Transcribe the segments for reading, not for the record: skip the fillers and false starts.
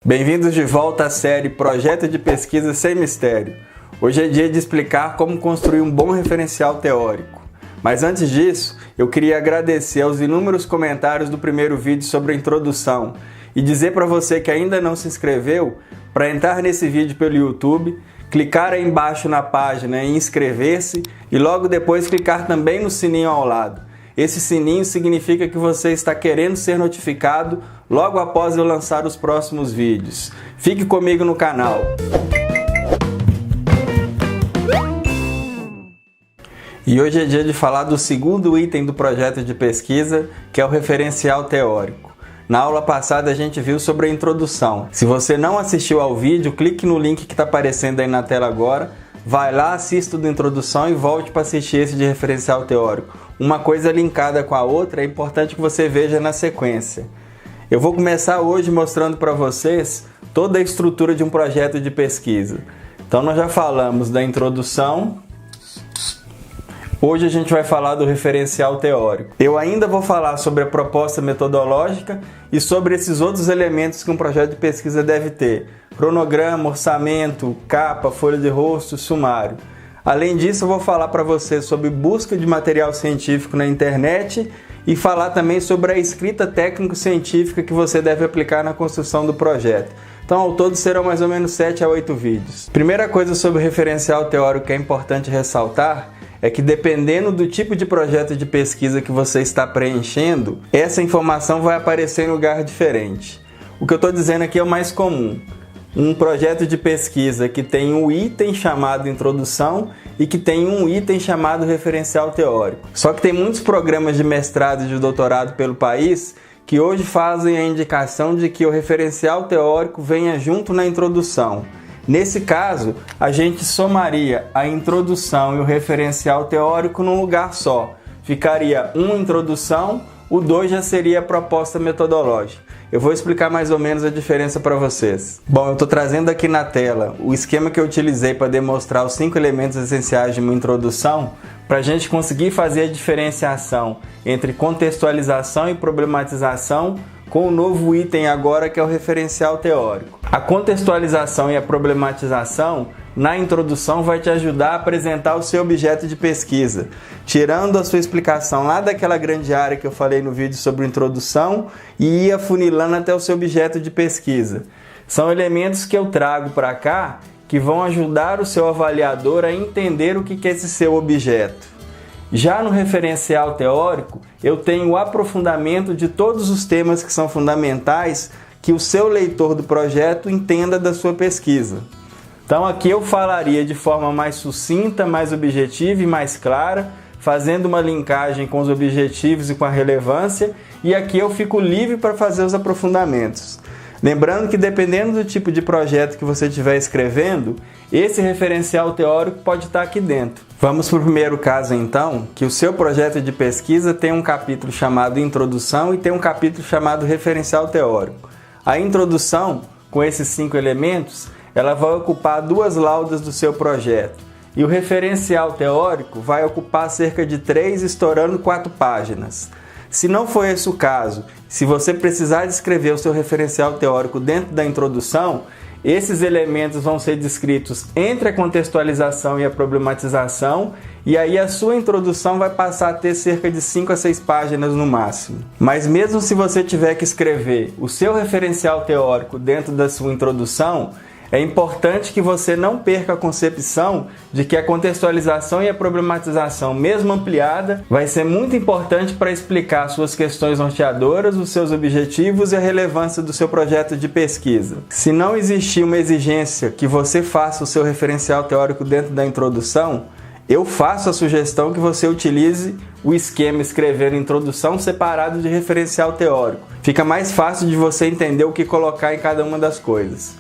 Bem-vindos de volta à série Projeto de Pesquisa Sem Mistério. Hoje é dia de explicar como construir um bom referencial teórico. Mas antes disso, eu queria agradecer aos inúmeros comentários do primeiro vídeo sobre a introdução e dizer para você que ainda não se inscreveu, para entrar nesse vídeo pelo YouTube, clicar aí embaixo na página em inscrever-se e logo depois clicar também no sininho ao lado. Esse sininho significa que você está querendo ser notificado logo após eu lançar os próximos vídeos. Fique comigo no canal. E hoje é dia de falar do segundo item do projeto de pesquisa, que é o referencial teórico. Na aula passada a gente viu sobre a introdução. Se você não assistiu ao vídeo, clique no link que está aparecendo aí na tela agora, vai lá, assista o da introdução e volte para assistir esse de referencial teórico. Uma coisa linkada com a outra é importante que você veja na sequência. Eu vou começar hoje mostrando para vocês toda a estrutura de um projeto de pesquisa. Então nós já falamos da introdução. Hoje a gente vai falar do referencial teórico. Eu ainda vou falar sobre a proposta metodológica e sobre esses outros elementos que um projeto de pesquisa deve ter. Cronograma, orçamento, capa, folha de rosto, sumário. Além disso, eu vou falar para você sobre busca de material científico na internet e falar também sobre a escrita técnico-científica que você deve aplicar na construção do projeto. Então, ao todo, serão mais ou menos 7 a 8 vídeos. Primeira coisa sobre o referencial teórico que é importante ressaltar é que, dependendo do tipo de projeto de pesquisa que você está preenchendo, essa informação vai aparecer em lugar diferente. O que eu estou dizendo aqui é o mais comum. Um projeto de pesquisa que tem um item chamado introdução e que tem um item chamado referencial teórico. Só que tem muitos programas de mestrado e de doutorado pelo país que hoje fazem a indicação de que o referencial teórico venha junto na introdução. Nesse caso, a gente somaria a introdução e o referencial teórico num lugar só. Ficaria uma introdução, o 2 já seria a proposta metodológica. Eu vou explicar mais ou menos a diferença para vocês. Bom, eu estou trazendo aqui na tela o esquema que eu utilizei para demonstrar os 5 elementos essenciais de uma introdução, para a gente conseguir fazer a diferenciação entre contextualização e problematização com o novo item agora que é o referencial teórico. A contextualização e a problematização na introdução vai te ajudar a apresentar o seu objeto de pesquisa, tirando a sua explicação lá daquela grande área que eu falei no vídeo sobre introdução e ir afunilando até o seu objeto de pesquisa. São elementos que eu trago para cá que vão ajudar o seu avaliador a entender o que é esse seu objeto. Já no referencial teórico, eu tenho o aprofundamento de todos os temas que são fundamentais que o seu leitor do projeto entenda da sua pesquisa. Então aqui eu falaria de forma mais sucinta, mais objetiva e mais clara, fazendo uma linkagem com os objetivos e com a relevância, e aqui eu fico livre para fazer os aprofundamentos. Lembrando que dependendo do tipo de projeto que você estiver escrevendo, esse referencial teórico pode estar aqui dentro. Vamos para o primeiro caso então, que o seu projeto de pesquisa tem um capítulo chamado Introdução e tem um capítulo chamado Referencial Teórico. A introdução, com esses 5 elementos, ela vai ocupar 2 laudas do seu projeto. E o referencial teórico vai ocupar cerca de 3, estourando 4 páginas. Se não for esse o caso, se você precisar descrever o seu referencial teórico dentro da introdução, esses elementos vão ser descritos entre a contextualização e a problematização, e aí a sua introdução vai passar a ter cerca de 5 a 6 páginas no máximo. Mas mesmo se você tiver que escrever o seu referencial teórico dentro da sua introdução, é importante que você não perca a concepção de que a contextualização e a problematização, mesmo ampliada, vai ser muito importante para explicar suas questões norteadoras, os seus objetivos e a relevância do seu projeto de pesquisa. Se não existir uma exigência que você faça o seu referencial teórico dentro da introdução, eu faço a sugestão que você utilize o esquema escrevendo introdução separado de referencial teórico. Fica mais fácil de você entender o que colocar em cada uma das coisas.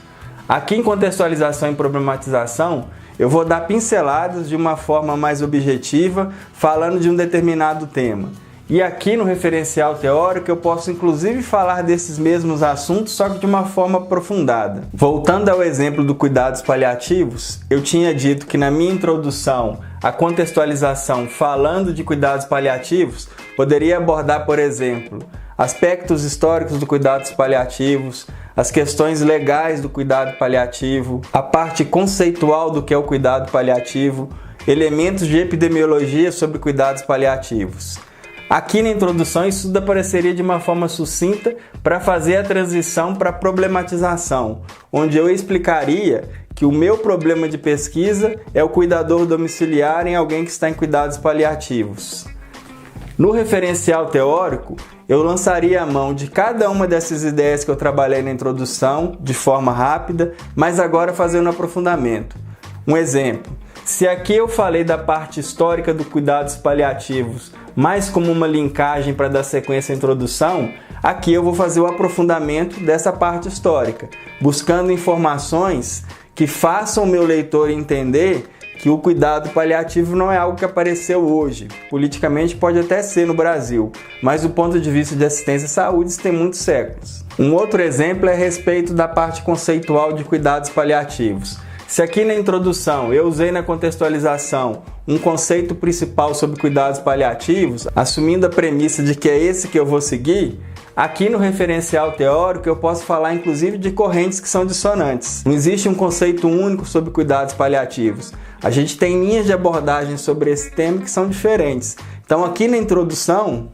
Aqui em contextualização e problematização, eu vou dar pinceladas de uma forma mais objetiva, falando de um determinado tema. E aqui no referencial teórico eu posso inclusive falar desses mesmos assuntos, só que de uma forma aprofundada. Voltando ao exemplo do cuidados paliativos, eu tinha dito que na minha introdução a contextualização falando de cuidados paliativos poderia abordar, por exemplo, aspectos históricos do cuidados paliativos, as questões legais do cuidado paliativo, a parte conceitual do que é o cuidado paliativo, elementos de epidemiologia sobre cuidados paliativos. Aqui na introdução isso tudo apareceria de uma forma sucinta para fazer a transição para a problematização, onde eu explicaria que o meu problema de pesquisa é o cuidador domiciliar em alguém que está em cuidados paliativos. No referencial teórico, eu lançaria a mão de cada uma dessas ideias que eu trabalhei na introdução, de forma rápida, mas agora fazendo um aprofundamento. Um exemplo, se aqui eu falei da parte histórica do cuidados paliativos, mais como uma linkagem para dar sequência à introdução, aqui eu vou fazer o aprofundamento dessa parte histórica, buscando informações que façam o meu leitor entender que o cuidado paliativo não é algo que apareceu hoje. Politicamente pode até ser no Brasil, mas do ponto de vista de assistência à saúde isso tem muitos séculos. Um outro exemplo é a respeito da parte conceitual de cuidados paliativos. Se aqui na introdução eu usei na contextualização um conceito principal sobre cuidados paliativos, assumindo a premissa de que é esse que eu vou seguir, aqui no referencial teórico eu posso falar inclusive de correntes que são dissonantes. Não existe um conceito único sobre cuidados paliativos. A gente tem linhas de abordagem sobre esse tema que são diferentes. Então aqui na introdução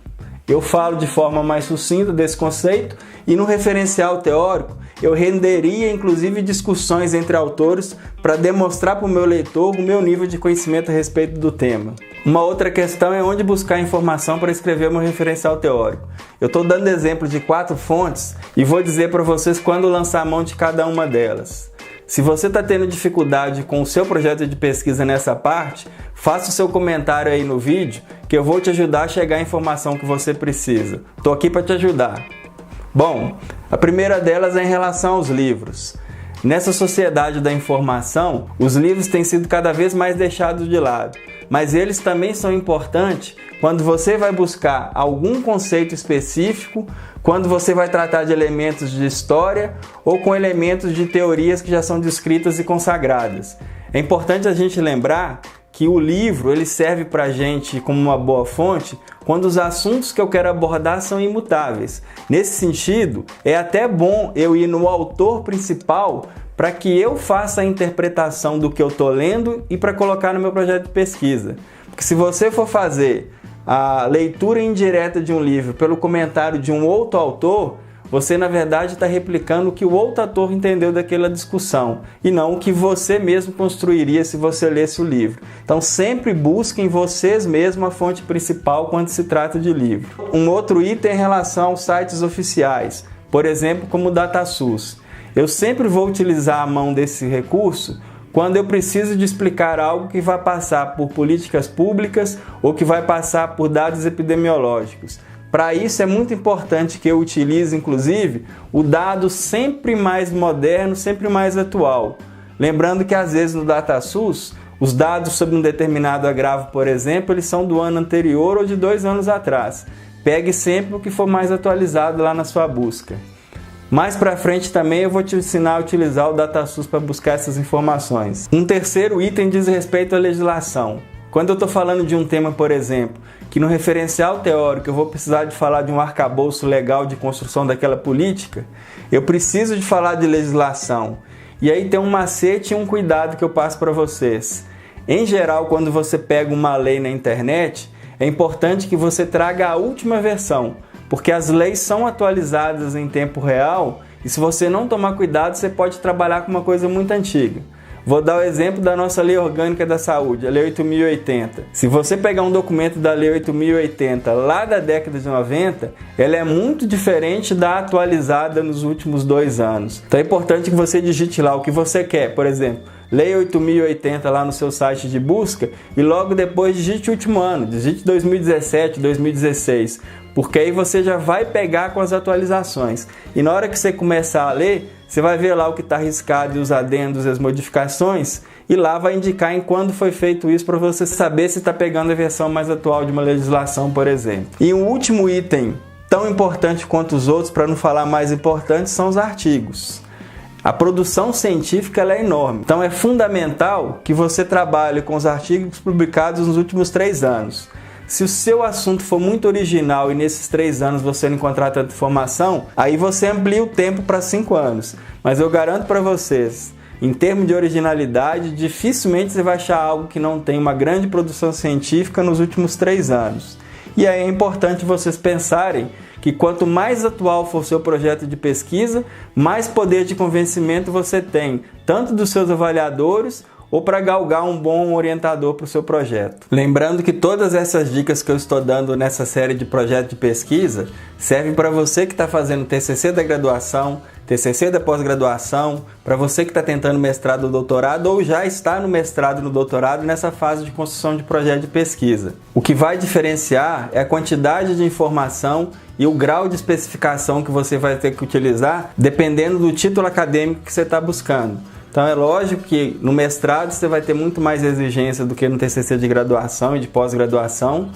eu falo de forma mais sucinta desse conceito e no referencial teórico eu renderia inclusive discussões entre autores para demonstrar para o meu leitor o meu nível de conhecimento a respeito do tema. Uma outra questão é onde buscar informação para escrever o meu referencial teórico. Eu estou dando exemplo de 4 fontes e vou dizer para vocês quando lançar a mão de cada uma delas. Se você está tendo dificuldade com o seu projeto de pesquisa nessa parte, faça o seu comentário aí no vídeo que eu vou te ajudar a chegar à informação que você precisa. Estou aqui para te ajudar. Bom, a primeira delas é em relação aos livros. Nessa sociedade da informação, os livros têm sido cada vez mais deixados de lado, mas eles também são importantes quando você vai buscar algum conceito específico, quando você vai tratar de elementos de história ou com elementos de teorias que já são descritas e consagradas. É importante a gente lembrar que o livro ele serve para a gente como uma boa fonte quando os assuntos que eu quero abordar são imutáveis. Nesse sentido, é até bom eu ir no autor principal para que eu faça a interpretação do que eu estou lendo e para colocar no meu projeto de pesquisa. Porque se você for fazer a leitura indireta de um livro pelo comentário de um outro autor, você na verdade está replicando o que o outro autor entendeu daquela discussão e não o que você mesmo construiria se você lesse o livro. Então sempre busquem vocês mesmos a fonte principal quando se trata de livro. Um outro item em relação aos sites oficiais, por exemplo como o DataSUS. Eu sempre vou utilizar a mão desse recurso quando eu preciso de explicar algo que vai passar por políticas públicas ou que vai passar por dados epidemiológicos. Para isso é muito importante que eu utilize, inclusive, o dado sempre mais moderno, sempre mais atual. Lembrando que às vezes no DataSUS, os dados sobre um determinado agravo, por exemplo, eles são do ano anterior ou de 2 anos atrás. Pegue sempre o que for mais atualizado lá na sua busca. Mais para frente também eu vou te ensinar a utilizar o DataSUS para buscar essas informações. Um terceiro item diz respeito à legislação. Quando eu estou falando de um tema, por exemplo, que no referencial teórico eu vou precisar de falar de um arcabouço legal de construção daquela política, eu preciso de falar de legislação. E aí tem um macete e um cuidado que eu passo para vocês. Em geral, quando você pega uma lei na internet, é importante que você traga a última versão, porque as leis são atualizadas em tempo real e se você não tomar cuidado, você pode trabalhar com uma coisa muito antiga. Vou dar o exemplo da nossa Lei Orgânica da Saúde, a Lei 8080. Se você pegar um documento da Lei 8080 lá da década de 90, ela é muito diferente da atualizada nos últimos 2 anos. Então é importante que você digite lá o que você quer, por exemplo, Lei 8080 lá no seu site de busca e logo depois digite o último ano, digite 2017, 2016, porque aí você já vai pegar com as atualizações. E na hora que você começar a ler, você vai ver lá o que está riscado e os adendos e as modificações e lá vai indicar em quando foi feito isso para você saber se está pegando a versão mais atual de uma legislação, por exemplo. E um último item, tão importante quanto os outros, para não falar mais importante, são os artigos. A produção científica ela é enorme, então é fundamental que você trabalhe com os artigos publicados nos últimos 3 anos. Se o seu assunto for muito original e nesses 3 anos você não encontrar tanta informação, aí você amplia o tempo para 5 anos. Mas eu garanto para vocês, em termos de originalidade, dificilmente você vai achar algo que não tem uma grande produção científica nos últimos 3 anos. E aí é importante vocês pensarem que quanto mais atual for o seu projeto de pesquisa, mais poder de convencimento você tem, tanto dos seus avaliadores ou para galgar um bom orientador para o seu projeto. Lembrando que todas essas dicas que eu estou dando nessa série de projeto de pesquisa servem para você que está fazendo TCC da graduação, TCC da pós-graduação, para você que está tentando mestrado ou doutorado ou já está no mestrado e no doutorado nessa fase de construção de projeto de pesquisa. O que vai diferenciar é a quantidade de informação e o grau de especificação que você vai ter que utilizar dependendo do título acadêmico que você está buscando. Então é lógico que no mestrado você vai ter muito mais exigência do que no TCC de graduação e de pós-graduação,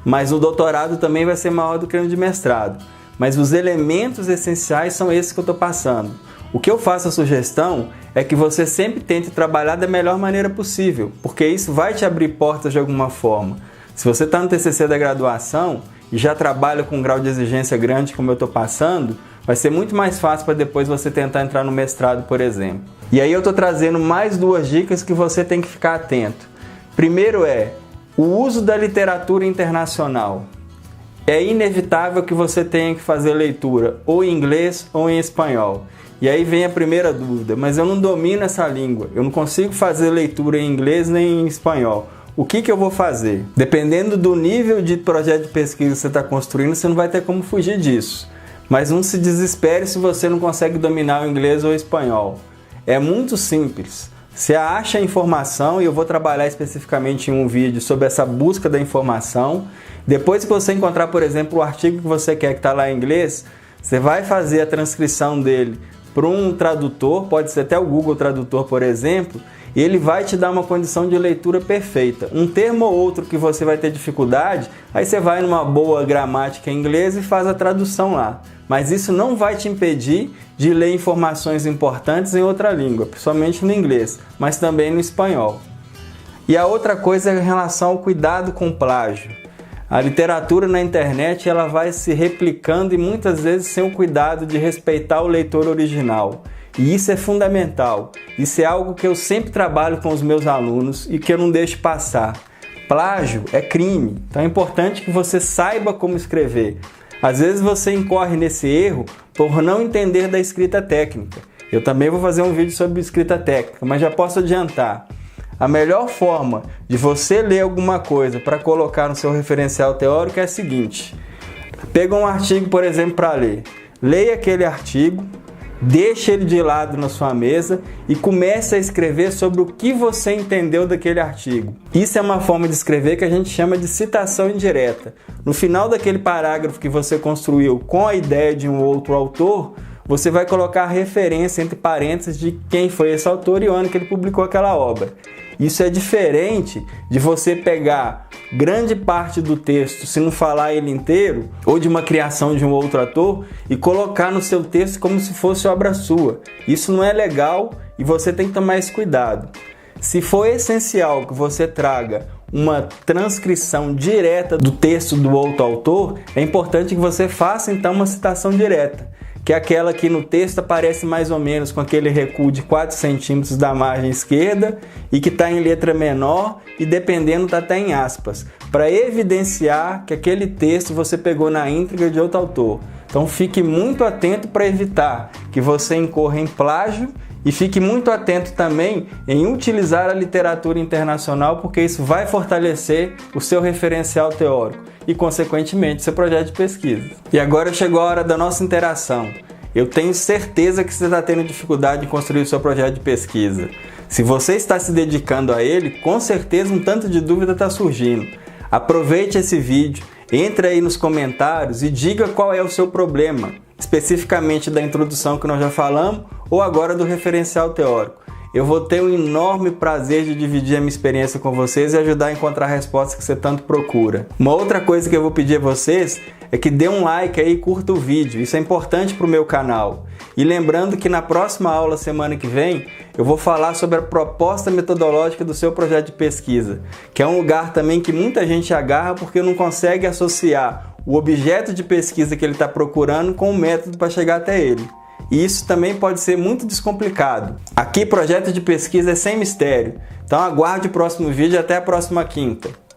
mas o doutorado também vai ser maior do que no de mestrado. Mas os elementos essenciais são esses que eu estou passando. O que eu faço a sugestão é que você sempre tente trabalhar da melhor maneira possível, porque isso vai te abrir portas de alguma forma. Se você está no TCC da graduação e já trabalha com um grau de exigência grande como eu estou passando, vai ser muito mais fácil para depois você tentar entrar no mestrado, por exemplo. E aí eu estou trazendo mais 2 dicas que você tem que ficar atento. Primeiro é o uso da literatura internacional. É inevitável que você tenha que fazer leitura ou em inglês ou em espanhol. E aí vem a primeira dúvida, mas eu não domino essa língua, eu não consigo fazer leitura em inglês nem em espanhol. O que eu vou fazer? Dependendo do nível de projeto de pesquisa que você está construindo, você não vai ter como fugir disso. Mas não se desespere se você não consegue dominar o inglês ou o espanhol. É muito simples. Você acha a informação, e eu vou trabalhar especificamente em um vídeo sobre essa busca da informação. Depois que você encontrar, por exemplo, o artigo que você quer que está lá em inglês, você vai fazer a transcrição dele para um tradutor, pode ser até o Google Tradutor, por exemplo, e ele vai te dar uma condição de leitura perfeita. Um termo ou outro que você vai ter dificuldade, aí você vai numa boa gramática em inglês e faz a tradução lá. Mas isso não vai te impedir de ler informações importantes em outra língua, principalmente no inglês, mas também no espanhol. E a outra coisa é em relação ao cuidado com plágio. A literatura na internet ela vai se replicando e muitas vezes sem o cuidado de respeitar o leitor original. E isso é fundamental. Isso é algo que eu sempre trabalho com os meus alunos e que eu não deixo passar. Plágio é crime, então é importante que você saiba como escrever. Às vezes você incorre nesse erro por não entender da escrita técnica. Eu também vou fazer um vídeo sobre escrita técnica, mas já posso adiantar. A melhor forma de você ler alguma coisa para colocar no seu referencial teórico é a seguinte. Pega um artigo, por exemplo, para ler. Leia aquele artigo, deixe ele de lado na sua mesa e comece a escrever sobre o que você entendeu daquele artigo. Isso é uma forma de escrever que a gente chama de citação indireta. No final daquele parágrafo que você construiu com a ideia de um outro autor, você vai colocar a referência entre parênteses de quem foi esse autor e o ano que ele publicou aquela obra. Isso é diferente de você pegar grande parte do texto, se não falar ele inteiro, ou de uma criação de um outro autor, e colocar no seu texto como se fosse obra sua. Isso não é legal e você tem que tomar esse cuidado. Se for essencial que você traga uma transcrição direta do texto do outro autor, é importante que você faça então uma citação direta, que é aquela que no texto aparece mais ou menos com aquele recuo de 4 centímetros da margem esquerda e que está em letra menor e dependendo está até em aspas, para evidenciar que aquele texto você pegou na íntegra de outro autor. Então fique muito atento para evitar que você incorra em plágio e fique muito atento também em utilizar a literatura internacional, porque isso vai fortalecer o seu referencial teórico e, consequentemente, seu projeto de pesquisa. E agora chegou a hora da nossa interação. Eu tenho certeza que você está tendo dificuldade em construir o seu projeto de pesquisa. Se você está se dedicando a ele, com certeza um tanto de dúvida está surgindo. Aproveite esse vídeo, entre aí nos comentários e diga qual é o seu problema, especificamente da introdução que nós já falamos ou agora do referencial teórico. Eu vou ter um enorme prazer de dividir a minha experiência com vocês e ajudar a encontrar a resposta que você tanto procura. Uma outra coisa que eu vou pedir a vocês é que dê um like aí e curta o vídeo. Isso é importante para o meu canal. E lembrando que na próxima aula, semana que vem, eu vou falar sobre a proposta metodológica do seu projeto de pesquisa, que é um lugar também que muita gente agarra porque não consegue associar o objeto de pesquisa que ele está procurando com o método para chegar até ele. E isso também pode ser muito descomplicado. Aqui, projeto de pesquisa é sem mistério. Então aguarde o próximo vídeo e até a próxima quinta.